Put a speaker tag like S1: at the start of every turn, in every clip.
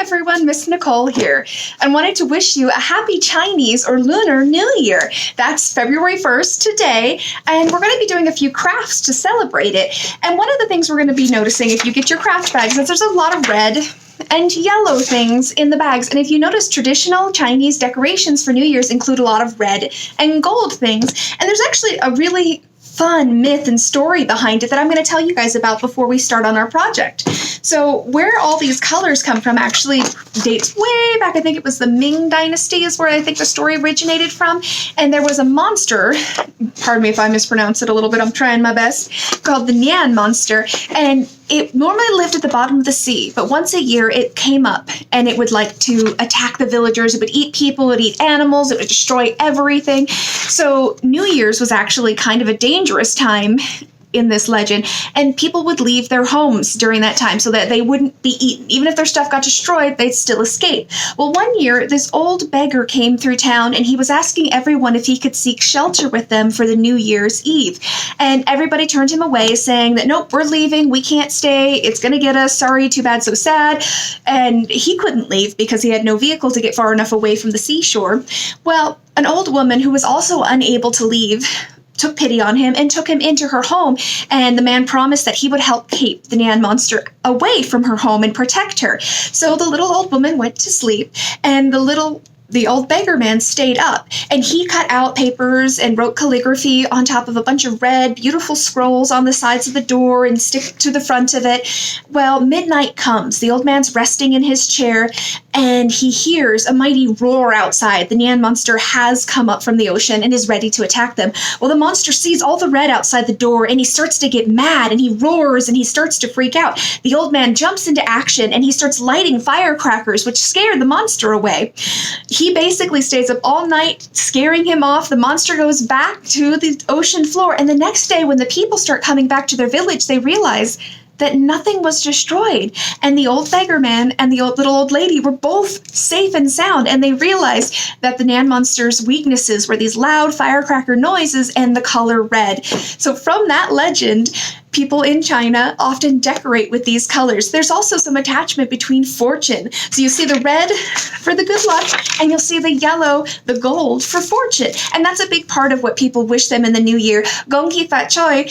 S1: everyone, Miss Nicole here, and wanted to wish you a happy Chinese or Lunar New Year. That's February 1st today, and we're going to be doing a few crafts to celebrate it. And one of the things we're going to be noticing if you get your craft bags is there's a lot of red and yellow things in the bags. And if you notice, traditional Chinese decorations for New Year's include a lot of red and gold things. And there's actually a really fun myth and story behind it that I'm going to tell you guys about before we start on our project. So where all these colors come from actually dates way back. I think it was the Ming Dynasty is where I think the story originated from. And there was a monster, pardon me if I mispronounce it a little bit, I'm trying my best, called the Nian monster. And it normally lived at the bottom of the sea, but once a year it came up and it would like to attack the villagers. It would eat people, it would eat animals, it would destroy everything. So New Year's was actually kind of a dangerous time in this legend, and people would leave their homes during that time so that they wouldn't be eaten. Even if their stuff got destroyed, they'd still escape. Well, one year, this old beggar came through town, and he was asking everyone if he could seek shelter with them for the New Year's Eve. And everybody turned him away, saying that, nope, we're leaving, we can't stay, it's gonna get us, sorry, too bad, so sad. And he couldn't leave because he had no vehicle to get far enough away from the seashore. Well, an old woman who was also unable to leave took pity on him and took him into her home, and the man promised that he would help keep the Nian monster away from her home and protect her. So the little old woman went to sleep, and the old beggar man stayed up, and he cut out papers and wrote calligraphy on top of a bunch of red, beautiful scrolls on the sides of the door and stick to the front of it. Well, midnight comes. The old man's resting in his chair, and he hears a mighty roar outside. The Nian monster has come up from the ocean and is ready to attack them. Well, the monster sees all the red outside the door, and he starts to get mad, and he roars, and he starts to freak out. The old man jumps into action, and he starts lighting firecrackers, which scare the monster away. He basically stays up all night, scaring him off. The monster goes back to the ocean floor, and the next day when the people start coming back to their village, they realize that nothing was destroyed, and the old beggar man and the little old lady were both safe and sound, and they realized that the Nian monster's weaknesses were these loud firecracker noises and the color red. So from that legend, people in China often decorate with these colors. There's also some attachment between fortune. So you see the red for the good luck, and you'll see the yellow, the gold, for fortune. And that's a big part of what people wish them in the new year. Gong Qi Fat Choi,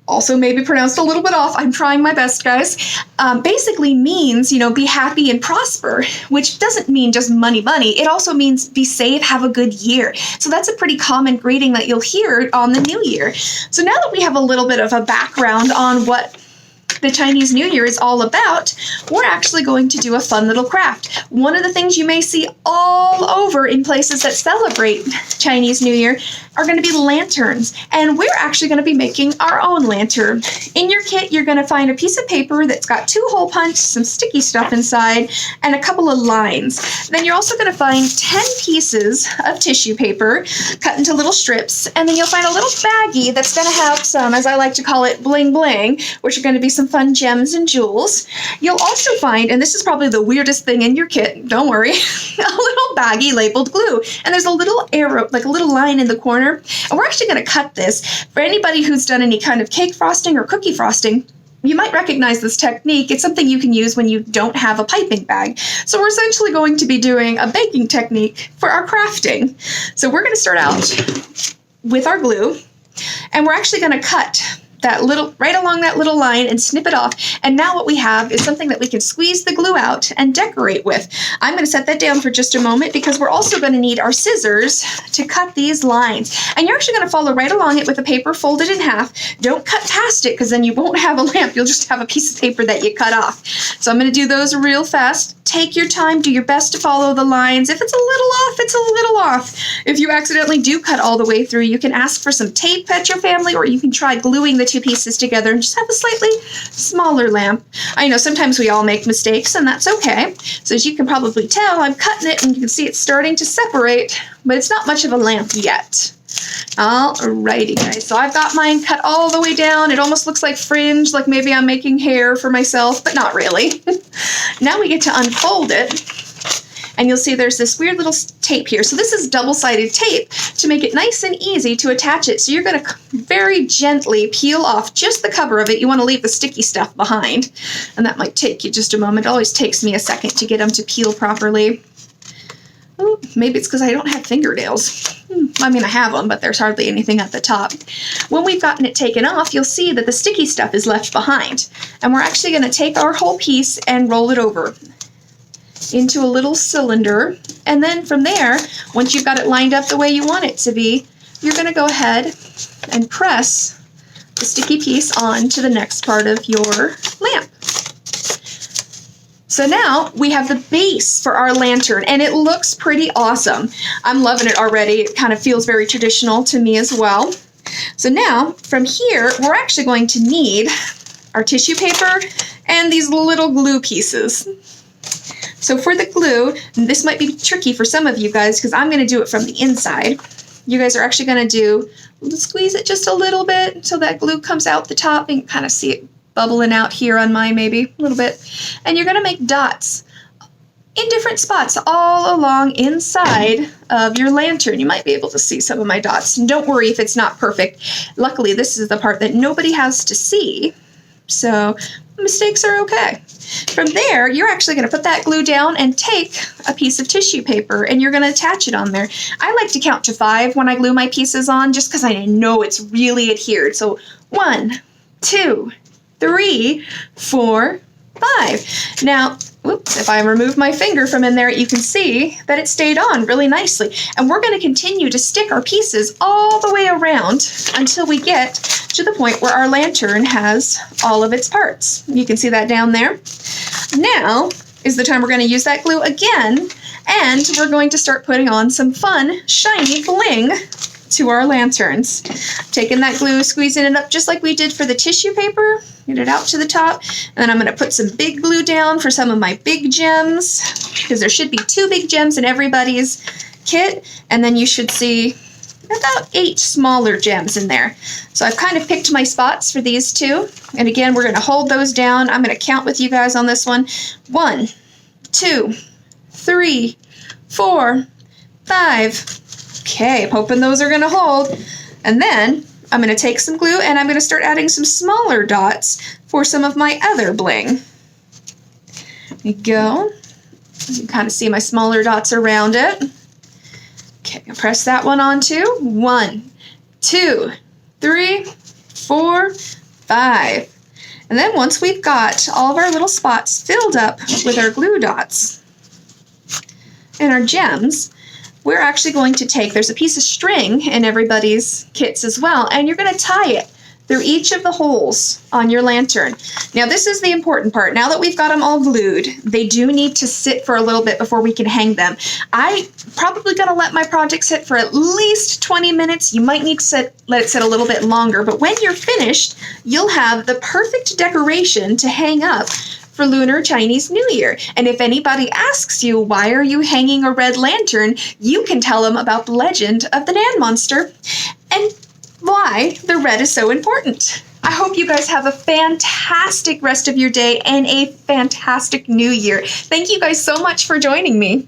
S1: also maybe pronounced a little bit off, I'm trying my best, guys, basically means, be happy and prosper, which doesn't mean just money. It also means be safe, have a good year. So that's a pretty common greeting that you'll hear on the new year. So now that we have a little bit of a background on what the Chinese New Year is all about, we're actually going to do a fun little craft. One of the things you may see all over in places that celebrate Chinese New Year are going to be lanterns, and we're actually going to be making our own lantern. In your kit, you're going to find a piece of paper that's got 2 hole punch, some sticky stuff inside, and a couple of lines. Then you're also going to find 10 pieces of tissue paper cut into little strips, and then you'll find a little baggie that's going to have some, as I like to call it, bling bling, which are going to be some fun gems and jewels. You'll also find, and this is probably the weirdest thing in your kit, don't worry, a little baggie labeled glue. And there's a little arrow, like a little line in the corner. And we're actually going to cut this. For anybody who's done any kind of cake frosting or cookie frosting, you might recognize this technique. It's something you can use when you don't have a piping bag. So we're essentially going to be doing a baking technique for our crafting. So we're going to start out with our glue, and we're actually going to cut that little, right along that little line and snip it off. And now what we have is something that we can squeeze the glue out and decorate with. I'm going to set that down for just a moment because we're also going to need our scissors to cut these lines. And you're actually going to follow right along it with the paper folded in half. Don't cut past it because then you won't have a lamp. You'll just have a piece of paper that you cut off. So I'm going to do those real fast. Take your time, do your best to follow the lines. If it's a little off, it's a little off. If you accidentally do cut all the way through, you can ask for some tape at your family, or you can try gluing the 2 pieces together and just have a slightly smaller lamp. I know sometimes we all make mistakes, and that's okay. So as you can probably tell, I'm cutting it, and you can see it's starting to separate, but it's not much of a lamp yet. Alrighty, guys, so I've got mine cut all the way down. It almost looks like fringe, like maybe I'm making hair for myself, but not really. Now we get to unfold it, and you'll see there's this weird little tape here. So this is double-sided tape to make it nice and easy to attach it. So you're going to very gently peel off just the cover of it. You want to leave the sticky stuff behind, and that might take you just a moment. It always takes me a second to get them to peel properly. Oh, maybe it's because I don't have fingernails. I mean, I have them, but there's hardly anything at the top. When we've gotten it taken off, you'll see that the sticky stuff is left behind. And we're actually going to take our whole piece and roll it over into a little cylinder. And then from there, once you've got it lined up the way you want it to be, you're going to go ahead and press the sticky piece on to the next part of your lamp. So now we have the base for our lantern, and it looks pretty awesome. I'm loving it already. It kind of feels very traditional to me as well. So now from here, we're actually going to need our tissue paper and these little glue pieces. So for the glue, this might be tricky for some of you guys because I'm going to do it from the inside. You guys are actually going to squeeze it just a little bit so that glue comes out the top, and you can kind of see it bubbling out here on mine maybe a little bit. And you're going to make dots in different spots all along inside of your lantern. You might be able to see some of my dots. And don't worry if it's not perfect. Luckily, this is the part that nobody has to see, so mistakes are okay. From there, you're actually going to put that glue down and take a piece of tissue paper, and you're going to attach it on there. I like to count to 5 when I glue my pieces on, just because I know it's really adhered. So 1, 2, 3, 4, 5. Now, if I remove my finger from in there, you can see that it stayed on really nicely. And we're going to continue to stick our pieces all the way around until we get to the point where our lantern has all of its parts. You can see that down there. Now is the time we're going to use that glue again, and we're going to start putting on some fun, shiny bling to our lanterns. Taking that glue, squeezing it up just like we did for the tissue paper, get it out to the top, and then I'm going to put some big glue down for some of my big gems, because there should be 2 big gems in everybody's kit, and then you should see about 8 smaller gems in there. So I've kind of picked my spots for these 2, and again, we're going to hold those down. I'm going to count with you guys on this one. 1, 2, 3, 4, 5. Okay, I'm hoping those are going to hold. And then I'm going to take some glue and I'm going to start adding some smaller dots for some of my other bling. There you go. You can kind of see my smaller dots around it. Okay, I'll press that one on too. 1, 2, 3, 4, 5. And then once we've got all of our little spots filled up with our glue dots and our gems, we're actually going to take, there's a piece of string in everybody's kits as well, and you're going to tie it through each of the holes on your lantern. Now this is the important part. Now that we've got them all glued, they do need to sit for a little bit before we can hang them. I probably going to let my project sit for at least 20 minutes. You might need to let it sit a little bit longer, but when you're finished, you'll have the perfect decoration to hang up for Lunar Chinese New Year. And if anybody asks you, why are you hanging a red lantern, you can tell them about the legend of the Nan Monster and why the red is so important. I hope you guys have a fantastic rest of your day and a fantastic new year. Thank you guys so much for joining me.